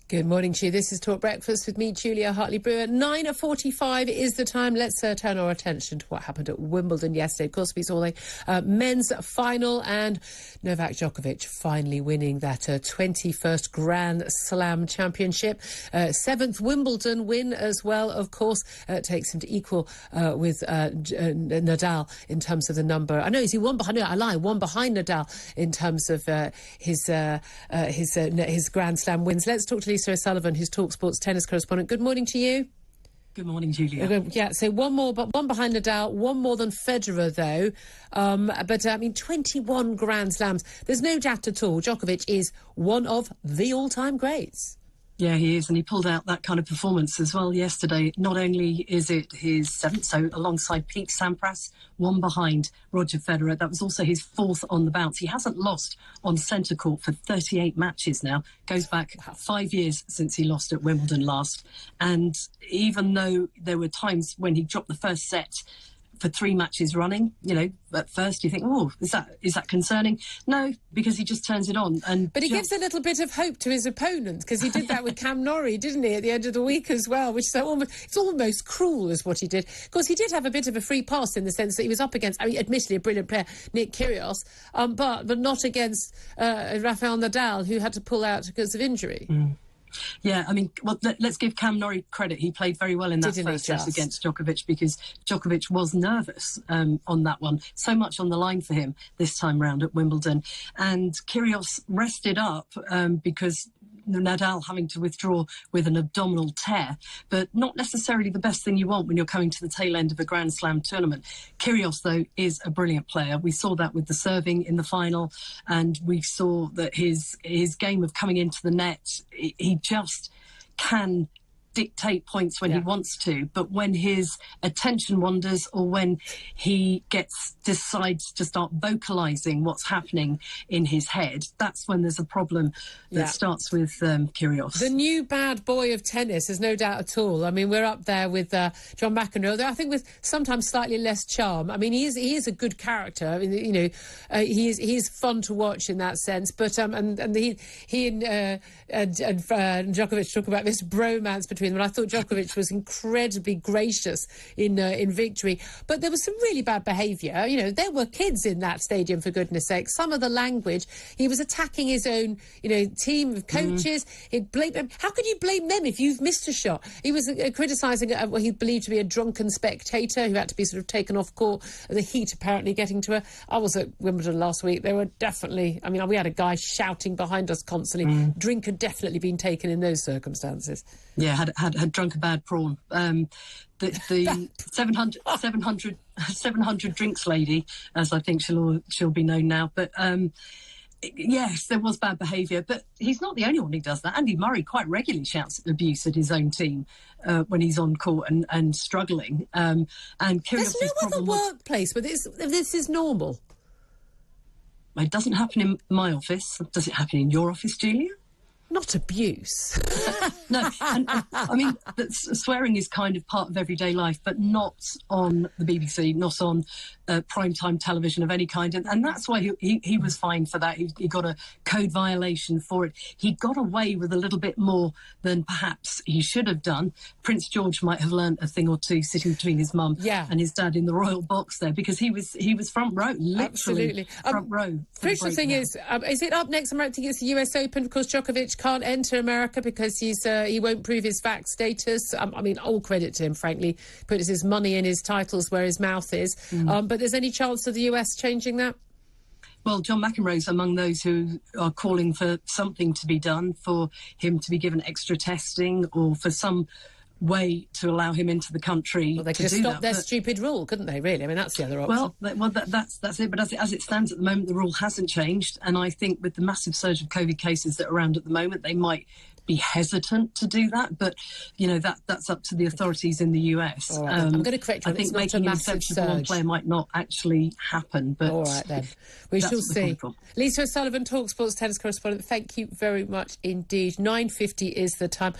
Good morning to you. This is Talk Breakfast with me, Julia Hartley Brewer. 9:45 is the time. Let's turn our attention to what happened at Wimbledon yesterday. Of course, we saw the men's final and Novak Djokovic finally winning that 21st Grand Slam championship. 7th Wimbledon win as well, of course. Takes him to equal with Nadal in terms of the number. I know, is he one behind? No, I lie. One behind Nadal in terms of his Grand Slam wins. Let's talk to Lisa O'Sullivan, who's TalkSport's tennis correspondent. Good morning to you. Good morning, Julia. Yeah, so one more, but one behind Nadal, one more than Federer, though. I mean, 21 Grand Slams. There's no doubt at all. Djokovic is one of the all-time greats. Yeah, he is, and he pulled out that kind of performance as well yesterday. Not only is it his 7th, so alongside Pete Sampras, one behind Roger Federer, that was also his 4th on the bounce. He hasn't lost on centre court for 38 matches now. Goes back 5 years since he lost at Wimbledon last. And even though there were times when he dropped the first set for 3 matches running, you know, at first you think, oh, is that concerning? No, because he just turns it on. But he gives a little bit of hope to his opponents, because he did that with Cam Norrie, didn't he, at the end of the week as well, which is it's almost cruel is what he did. Of course, he did have a bit of a free pass in the sense that he was up against, I mean, admittedly a brilliant player, Nick Kyrgios, but not against Rafael Nadal, who had to pull out because of injury. Yeah, I mean, well, let's give Cam Norrie credit. He played very well in that first set against Djokovic, because Djokovic was nervous on that one. So much on the line for him this time round at Wimbledon. And Kyrgios rested up because Nadal having to withdraw with an abdominal tear, but not necessarily the best thing you want when you're coming to the tail end of a Grand Slam tournament. Kyrgios, though, is a brilliant player. We saw that with the serving in the final, and we saw that his game of coming into the net, he just can dictate points when he wants to, but when his attention wanders or when he decides to start vocalizing what's happening in his head, that's when there's a problem that starts with Kyrgios. The new bad boy of tennis, there's no doubt at all. I mean, we're up there with John McEnroe, I think with sometimes slightly less charm. I mean, he is a good character. I mean, you know, he is fun to watch in that sense. But he and Djokovic talk about this bromance between them. And I thought Djokovic was incredibly gracious in victory. But there was some really bad behaviour. You know, there were kids in that stadium, for goodness sake. Some of the language, he was attacking his own, you know, team of coaches. He'd blame them. How could you blame them if you've missed a shot? He was criticising what he believed to be a drunken spectator who had to be sort of taken off court. The heat apparently getting to her. I was at Wimbledon last week. There were definitely, I mean, we had a guy shouting behind us constantly. Drink had definitely been taken in those circumstances. Yeah, had drunk a bad prawn. The 700 drinks lady, as I think she'll be known now. But yes, there was bad behaviour. But he's not the only one who does that. Andy Murray quite regularly shouts abuse at his own team when he's on court and struggling. And There's no other workplace where this is normal. It doesn't happen in my office. Does it happen in your office, Julia? Not abuse. No, and I mean, swearing is kind of part of everyday life, but not on the BBC, not on primetime television of any kind. And that's why he was fined for that. He got a code violation for it. He got away with a little bit more than perhaps he should have done. Prince George might have learnt a thing or two sitting between his mum and his dad in the royal box there, because he was front row, literally front row. Crucial thing is it up next? I think it's the US Open, because Djokovic can't enter America because he won't prove his vax status. I mean, all credit to him, frankly. Puts his money in his titles where his mouth is. But there's any chance of the US changing that? Well, John McEnroe's among those who are calling for something to be done, for him to be given extra testing, or for some way to allow him into the country. Well, they could just stop their stupid rule, couldn't they, really? I mean, that's the other option. Well, that's it. But as it stands at the moment, the rule hasn't changed. And I think with the massive surge of COVID cases that are around at the moment, they might be hesitant to do that, but you know, that's up to the authorities in the US. Right, I'm going to correct you. I think making an exception for one player might not actually happen. But all right, then we shall see. Lisa O'Sullivan, TalkSport's tennis correspondent. Thank you very much indeed. 9:50 is the time.